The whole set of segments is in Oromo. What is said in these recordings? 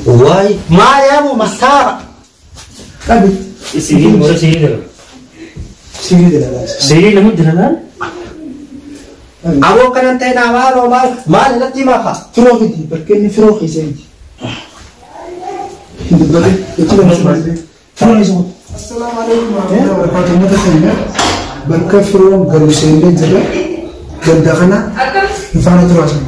واي ما يا ابو مسار قبل سيرين ولا سيرين سيدي لا سيرين لمدة الآن ابو كان انت نعمال ومال مال نتي ما خا فروخي دي بركني فروخي سيدي السلام عليكم ورحمة الله وبركاته. متى بركفرهم قالوا سيدي جدا قال دخلنا نفعنا تراسنا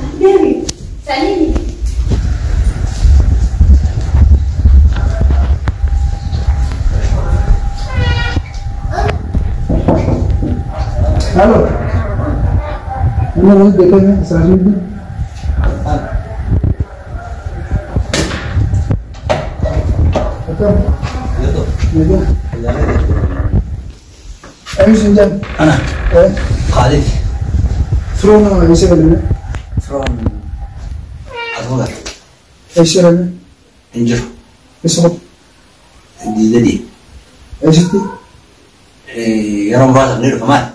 Halo, ini mau dekatnya selanjutnya. Betul. Betul. Ayo senjam. انا خالد From ايش كلامه؟ from اظن ايش كلامه؟ انجر ايش هو؟ دي ايش تي؟ يرى مراد غير فمان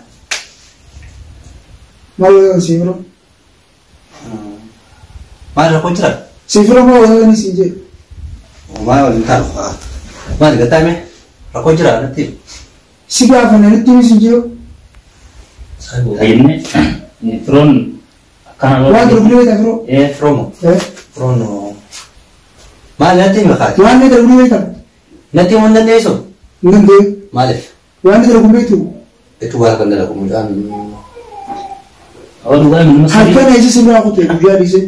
ما هو سيفرو؟ ما له كنترا سيفرو ما هو هذا سيجي. وما هو الانتار ما له قتامه ركوجرا نتي سيجا فانا نتي سيجيو. ini front kanan وان تقولي تفرو؟ فرومو فرونو ما نتي مخات وان تقولي تفرو؟ نتي من نيسو نندي مالف وان تقولي تو؟ itu wala kan dalam kemudian awal mulai menemukan Harga nih sih sebenarnya aku tuh biar sih.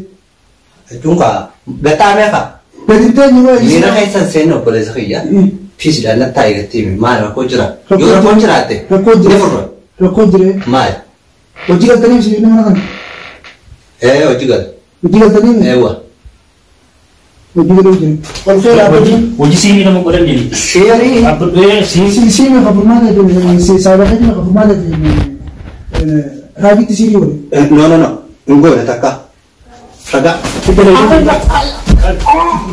itu enggak betah mereka Berarti juga ini nak kaitan seno boleh saja pis dan natai ke tim mana kujra yo kujra te Rekodre. mal Ojigal tadi sih ini mana kan? ojigal Ojigal tadi. ewa Ojigal ojigal. Kalau saya apa sih? wajib sini nama koran jadi seri apa sini Sih mah kabur mana tuh? Si sahabat aja mah kabur mana tuh? Rabi tuh sih boleh. no tunggu ya taka saga Kita lagi.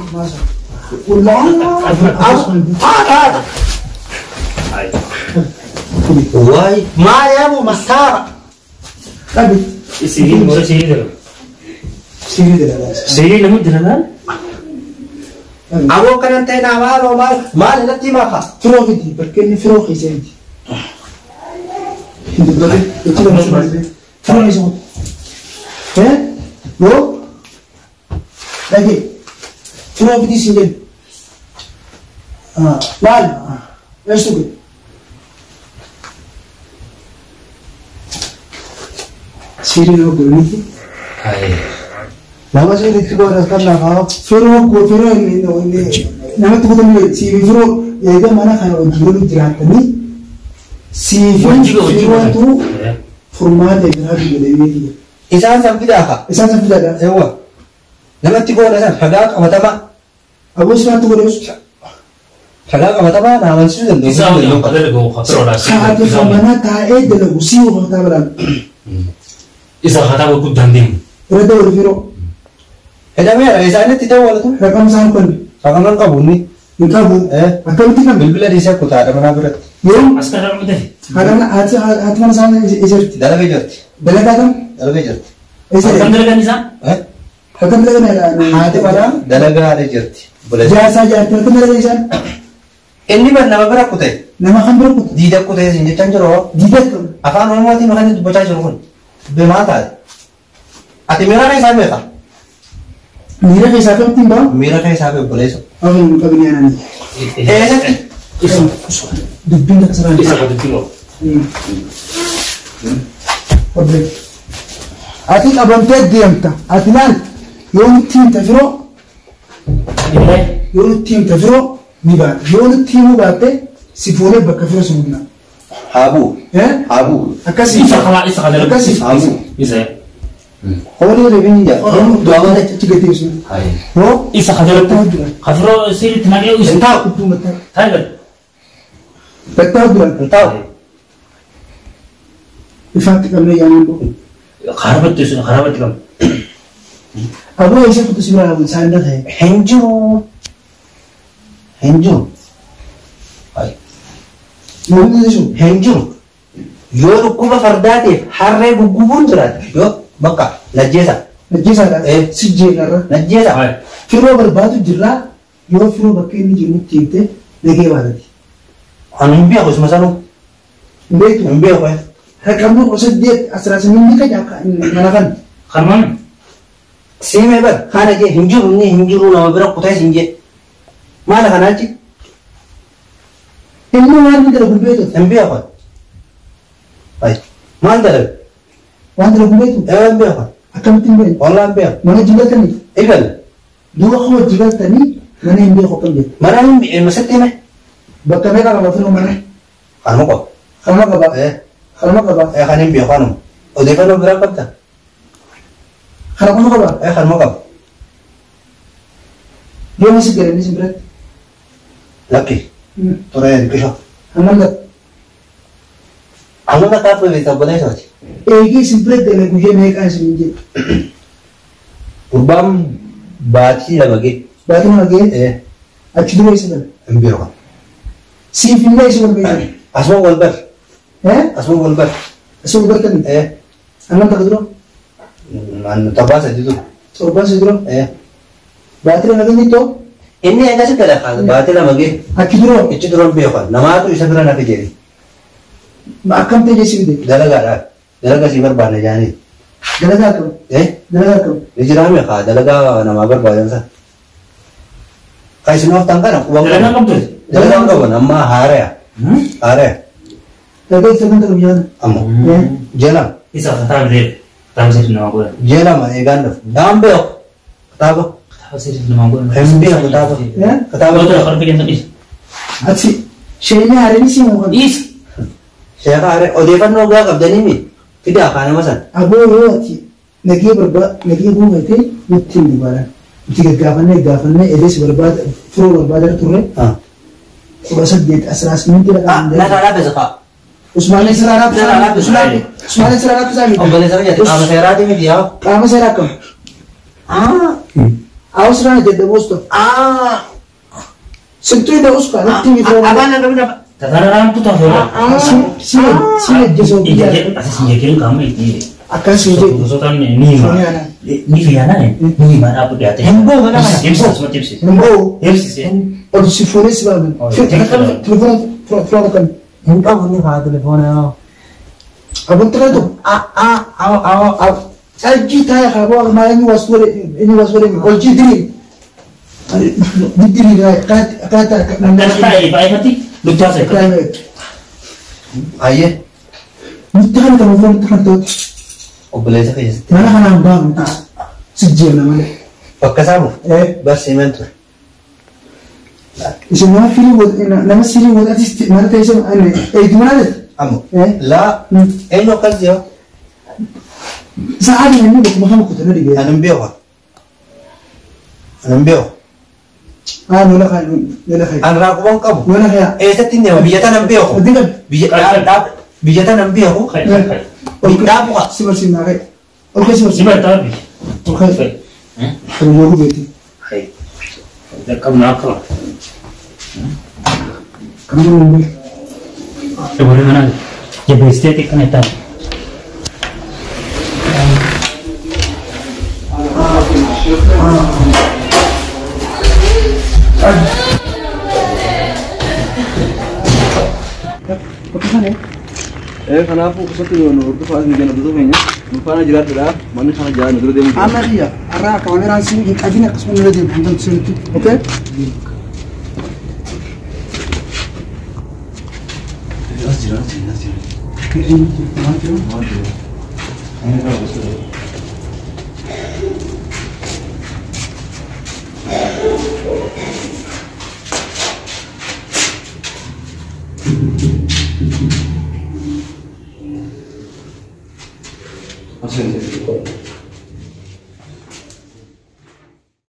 Masa. Ulang. wai ma ya bu masara Tadi. sini wala sini Sini dah. sini lama الآن abo kan ante na malo mal nati ma kha فروخي دي بركني فروخي سيدي. Hindi ba? Ito lang mas فروخي سيدي. Lo? Lagi. فروخي دي سيدي. مال. ايش تقول؟ سيري لو قولي. hai Lama sih itu gua rasakan lah. Fero ini nama tuh betul nih. Si Fero ya itu mana kan orang jiran tadi. Si Fero itu format yang ada di dalamnya. isan sampai dah kha Isan sampai dah. ewa nama tigo na san saga kamatama Aku sudah tuh terus. saga kamatama na man su dan isa do yang ada lego khatro lah Saat itu mana tahu dalam usia waktu berapa? isa kata aku danding Berada di Fero. eda mera isan ti daw wala tu Rekam sampan. sakangan ka bunni Engkau bu. Atau itu kan? bilbila di sa kuta ada mana berat Yang askar apa tadi kadang hati mana sana iser. dala be jorti Bela datang. Iser. kan dari isa Hakam lagi nih. hati mana dalaga ada jorti boleh Jasa aja. Hakam lagi iser. ini man nama berat kutai Nama kan berapa? dida kutai sinje canjoro Tidak. akan orang mati makan itu bocah jorun be mata ati mera kai sabe ka Mira que sabe un timbal. mera kai sabe boleh so Aku kebenaran ini. isa Dipindah ke sana. isa kata tilo Oke. Atik abang teh diam ta. Atilan. Yon tim tafiro. ini Yon tim tafiro. Niba. Yon tim ubate. Sifune bakafiro semua. habu habu Akasi. isa kala isa kada Akasi. habu isa hori revini ja Oh, dua orang tiga tim semua. hai Oh. isa kada khatro siri tenaga isa entah Itu mata. tahu Betul bulan. entah Ifat kami yang itu. kharabat tu sudah kharabat kam Abu Aisyah putus sebenarnya pun sandal saya. henjo hai Mau itu sih. henjo Yoo dhukkuba fardaatiif harree guggubuun jiraate yoo bakka najjeesa. Najjeesaadha. Si jeeqarra. Najjeesa. Firoo barbaadu jirraa yoo firoo bakka inni jiru nutti himte nagee baatati. Ani hin beeku isuma sanuu. Hin beektu. Hin beeku. Raqamni 18 kan mana kan. Harman. Siimee bar kana jee hin jiru nama bira kutaa isin jee. Maala kanaachi? Inni waan dalagu hin beektu. Hin beeku. Ay maal dalagu? Waan dalagu hin beektu. Hin beeku. Akkamitti hin beektu? Wallaan hin beeku. Mana jilatanii. Eegal. Duuba koo jilatanii mana hin beeku kan beektu. Mana hin beeku masatti hime. Bakka meeqa qaba firoo mana? Kanuma qaba. Kanuma qaba. Kanuma qaba. Kan hin beeku kanuma. Odeeffannoo biraa qabda. Kanuma qaba. Kanuma qaba. Yoo masi galanii sin biratti. Lakki. Turee bishaan. Hangam Hangam taa'u beektaa boleessaati. eegii sin biratti galee guyyee meeqaa isin jedhu. Gurbaan baatii lama gee. Baatii lama gee. Achi dura isa gala. Hin beeku. Siif illee isa wal beekan. Asuma wal bar. Asuma wal bar. Isa wal bartani. Hangam takka dura. Tabbaa sadii dur. Torbaan isa dura. Baatii lama gee jittoo. Inni akkasi gala baatii lama gee. Achi dura. Ichi dura hin beeku. Namaatu isa bira nafi jedhe. Akkam ta'e jechuun beeku. Dalagaadha. Dalagaa si barbaanne jaanii. Dalagaa akkam. Dalagaa akkam. Ni jiraame kaa dalagaa namaa barbaadan sana. Kan isin haftan kana quban qabu. Dalagaa qabdu. Dalagaa qaban amma haaraya. Haaraya. Dalagaa isa kan ta'u yaada. Ammoo. Jeelam. Isa kataaba deemu. Kataaba sirrii nama godhan. Jeelama eegaan dhufu. Daan beeku. Kataaba. Kataaba sirrii nama godhan. Hin beeku kataaba. Kataaba. Kataaba kan fayyadamu isa. Ati sheenii haaranii si muukan. Isa. Sheekha haaree odeeffannoo gaa qabdanii mi? Fidaa kaanama sana. Aboo yoo ati nagee buufatee nutti hin dubaalan. Itti gaggaafannee edes barbaada firoo barbaada turre. 18 Nasaadhaa beesa faa. Usmaalee siraadhaaf isaanii. Usmaalee siraadhaaf isaanii. Obboleessa fayyadu qaama seeraatii miti yaa. Qaama seeraa akkam. Awus siraan jedhamu usta. Sintuu ida uska nutti hin firoo. Abaan akka bida. Tataraan tutaa feera. Si ejjesoo Ija jedhu asii jechuun qaama itti. akkasii jedhu. Gosotaan ni fayyana ni mana apa dhiyaate. Hemboo mana kana. Ibsa asumatti ibsi. Hemboo. Ibsise. Ol si fuulee si baalu. Telefoona kan. Hin qabu ni haa telefoona. Abun tiratu. Alji taaya kaboo maa inni waswale olji diri. Diri kata Taa'ee baay'ifatti dugdaa seeqa. Ayyee. Muttaan kan ofirraa muttaan ta'utti. Obboleessa keessatti. Mana kanaan baamu si jeena malee. Bakka isaa moo? Barsiiman ture. Isin nama sirii godhatis mana teessee eegi mana dha. Ammoo. Laa eenyu akkas jiru? Sa'aadii inni bakkuma kama kutana dhibee. Ani hin beeku. Ani hin beeku. Lola kaya. Ani raaquban qabu. Lola kaya. Eessatti hin deema biyya tana hin beeku. Biyya tana hin beeku. Dhaabu qa. Si barsiifnaa ka'e. Ol ka'e si Si barsiifnaa. bartaabi. Ol ka'e. Kan yoo gubeeti. Qabna akka. Kan yoo gubeeti. Dabaree mana jabeessitee xiqqaan itti aanu. Kanaafuu kusatti nu dhufaa isin jenna bituu keenya nu faana jiraatudha manni kana jaa nu dura deemu. Amma biyya irraa kaameraan si hin qabine akkasuma nurra deemu kan ta'u sirriitti. Okay? Asal